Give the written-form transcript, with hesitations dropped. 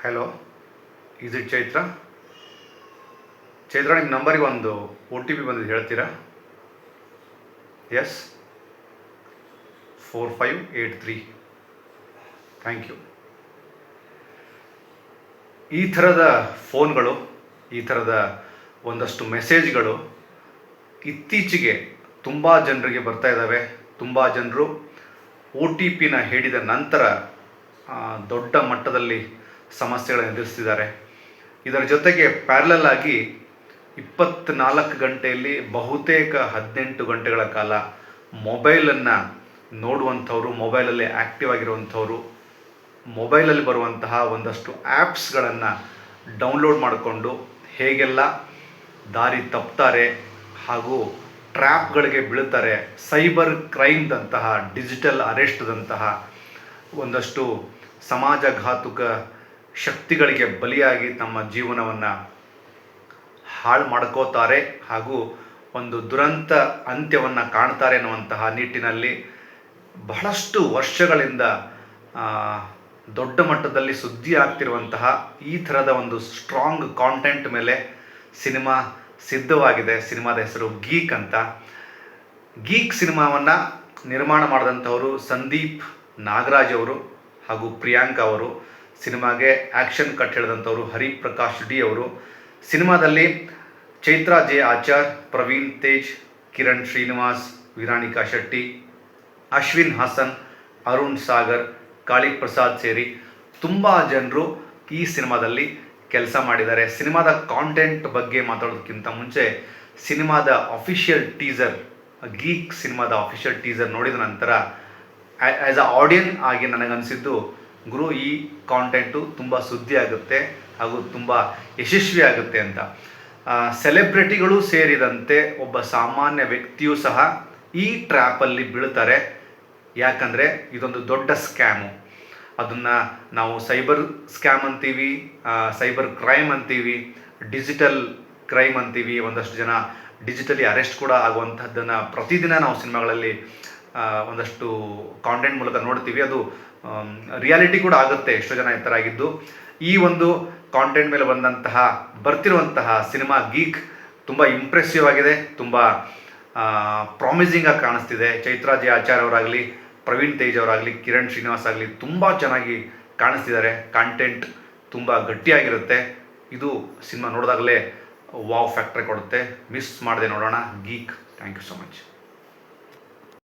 Hello, is it Chaitra? Chaitra, ನಿಮ್ಮ ನಂಬರಿಗೆ ಒಂದು OTP ಬಂದಿದೆ, ಹೇಳ್ತೀರಾ? ಎಸ್, 4583. Thank you. ಈ ಥರದ ಫೋನ್ಗಳು, ಈ ಥರದ ಒಂದಷ್ಟು ಮೆಸೇಜ್ಗಳು ಇತ್ತೀಚೆಗೆ ತುಂಬ ಜನರಿಗೆ ಬರ್ತಾ ಇದ್ದಾವೆ. ತುಂಬ ಜನರು OTPನ ಹೇಳಿದ ನಂತರ ದೊಡ್ಡ ಮಟ್ಟದಲ್ಲಿ ಸಮಸ್ಯೆಗಳನ್ನು ಎದುರಿಸ್ತಿದ್ದಾರೆ. ಇದರ ಜೊತೆಗೆ ಪ್ಯಾರಲಲ್ ಆಗಿ 24 ಗಂಟೆಯಲ್ಲಿ ಬಹುತೇಕ 18 ಗಂಟೆಗಳ ಕಾಲ ಮೊಬೈಲನ್ನು ನೋಡುವಂಥವ್ರು, ಮೊಬೈಲಲ್ಲಿ ಆ್ಯಕ್ಟಿವ್ ಆಗಿರುವಂಥವ್ರು, ಮೊಬೈಲಲ್ಲಿ ಬರುವಂತಹ ಒಂದಷ್ಟು ಆ್ಯಪ್ಸ್ಗಳನ್ನು ಡೌನ್ಲೋಡ್ ಮಾಡಿಕೊಂಡು ಹೇಗೆಲ್ಲ ದಾರಿ ತಪ್ತಾರೆ ಹಾಗೂ ಟ್ರ್ಯಾಪ್ಗಳಿಗೆ ಬೀಳ್ತಾರೆ, ಸೈಬರ್ ಕ್ರೈಮ್ದಂತಹ, ಡಿಜಿಟಲ್ ಅರೆಸ್ಟ್ದಂತಹ ಒಂದಷ್ಟು ಸಮಾಜಘಾತುಕ ಶಕ್ತಿಗಳಿಗೆ ಬಲಿಯಾಗಿ ತಮ್ಮ ಜೀವನವನ್ನು ಹಾಳು ಮಾಡ್ಕೋತಾರೆ ಹಾಗೂ ಒಂದು ದುರಂತ ಅಂತ್ಯವನ್ನು ಕಾಣ್ತಾರೆ ಅನ್ನುವಂತಹ ನಿಟ್ಟಿನಲ್ಲಿ ಬಹಳಷ್ಟು ವರ್ಷಗಳಿಂದ ದೊಡ್ಡ ಮಟ್ಟದಲ್ಲಿ ಸುದ್ದಿ ಆಗ್ತಿರುವಂತಹ ಈ ಥರದ ಒಂದು ಸ್ಟ್ರಾಂಗ್ ಕಾಂಟೆಂಟ್ ಮೇಲೆ ಸಿನಿಮಾ ಸಿದ್ಧವಾಗಿದೆ. ಸಿನಿಮಾದ ಹೆಸರು ಗೀಕ್ ಅಂತ. ಗೀಕ್ ಸಿನಿಮಾವನ್ನು ನಿರ್ಮಾಣ ಮಾಡಿದಂಥವರು ಸಂದೀಪ್ ನಾಗರಾಜ್ ಅವರು ಹಾಗೂ ಪ್ರಿಯಾಂಕಾ ಅವರು. ಸಿನಿಮಾಗೆ ಆ್ಯಕ್ಷನ್ ಕಟ್ ಹೇಳಿದಂಥವರು ಹರಿಪ್ರಕಾಶ್ ಡಿ ಅವರು. ಸಿನಿಮಾದಲ್ಲಿ ಚೈತ್ರಾ ಜೆ ಆಚಾರ್, ಪ್ರವೀಣ್ ತೇಜ್, ಕಿರಣ್ ಶ್ರೀನಿವಾಸ್, ವಿರಾಣಿಕಾ ಶೆಟ್ಟಿ, ಅಶ್ವಿನ್ ಹಾಸನ್, ಅರುಣ್ ಸಾಗರ್, ಕಾಳಿ ಪ್ರಸಾದ್ ಸೇರಿ ತುಂಬ ಜನರು ಈ ಸಿನಿಮಾದಲ್ಲಿ ಕೆಲಸ ಮಾಡಿದ್ದಾರೆ. ಸಿನಿಮಾದ ಕಾಂಟೆಂಟ್ ಬಗ್ಗೆ ಮಾತಾಡೋದಕ್ಕಿಂತ ಮುಂಚೆ ಸಿನಿಮಾದ ಅಫಿಷಿಯಲ್ ಟೀಸರ್, ಗೀಕ್ ಸಿನಿಮಾದ ಅಫಿಷಿಯಲ್ ಟೀಸರ್ ನೋಡಿದ ನಂತರ ಆ್ಯಸ್ ಅ ಆಡಿಯನ್ ಆಗಿ ನನಗನ್ನಿಸಿದ್ದು, ಗುರು, ಈ ಕಾಂಟೆಂಟು ತುಂಬ ಸುದ್ದಿ ಆಗುತ್ತೆ ಹಾಗೂ ತುಂಬ ಯಶಸ್ವಿ ಆಗುತ್ತೆ ಅಂತ. ಸೆಲೆಬ್ರಿಟಿಗಳು ಸೇರಿದಂತೆ ಒಬ್ಬ ಸಾಮಾನ್ಯ ವ್ಯಕ್ತಿಯೂ ಸಹ ಈ ಟ್ರ್ಯಾಪಲ್ಲಿ ಬೀಳ್ತಾರೆ. ಯಾಕಂದರೆ ಇದೊಂದು ದೊಡ್ಡ ಸ್ಕ್ಯಾಮು. ಅದನ್ನು ನಾವು ಸೈಬರ್ ಸ್ಕ್ಯಾಮ್ ಅಂತೀವಿ, ಸೈಬರ್ ಕ್ರೈಮ್ ಅಂತೀವಿ, ಡಿಜಿಟಲ್ ಕ್ರೈಮ್ ಅಂತೀವಿ. ಒಂದಷ್ಟು ಜನ ಡಿಜಿಟಲಿ ಅರೆಸ್ಟ್ ಕೂಡ ಆಗುವಂಥದ್ದನ್ನು ಪ್ರತಿದಿನ ನಾವು ಸಿನಿಮಾಗಳಲ್ಲಿ ಒಂದಷ್ಟು ಕಾಂಟೆಂಟ್ ಮೂಲಕ ನೋಡ್ತೀವಿ. ಅದು ರಿಯಾಲಿಟಿ ಕೂಡ ಆಗುತ್ತೆ, ಎಷ್ಟೋ ಜನ ಈ ಥರ ಆಗಿದ್ದು. ಈ ಒಂದು ಕಾಂಟೆಂಟ್ ಮೇಲೆ ಬರ್ತಿರುವಂತಹ ಸಿನಿಮಾ ಗೀಕ್ ತುಂಬ ಇಂಪ್ರೆಸಿವ್ ಆಗಿದೆ, ತುಂಬ ಪ್ರಾಮಿಸಿಂಗ್ ಆಗಿ ಕಾಣಿಸ್ತಿದೆ. ಚೈತ್ರಾ ಜೆ ಆಚಾರ್ ಅವರಾಗಲಿ, ಪ್ರವೀಣ್ ತೇಜ್ ಅವರಾಗಲಿ, ಕಿರಣ್ ಶ್ರೀನಿವಾಸ್ ಆಗಲಿ ತುಂಬ ಚೆನ್ನಾಗಿ ಕಾಣಿಸ್ತಿದ್ದಾರೆ. ಕಾಂಟೆಂಟ್ ತುಂಬ ಗಟ್ಟಿಯಾಗಿರುತ್ತೆ. ಇದು ಸಿನಿಮಾ ನೋಡಿದಾಗಲೇ ವಾವ್ ಫ್ಯಾಕ್ಟ್ರಿ ಕೊಡುತ್ತೆ. ಮಿಸ್ ಮಾಡದೆ ನೋಡೋಣ geek. Thank you so much.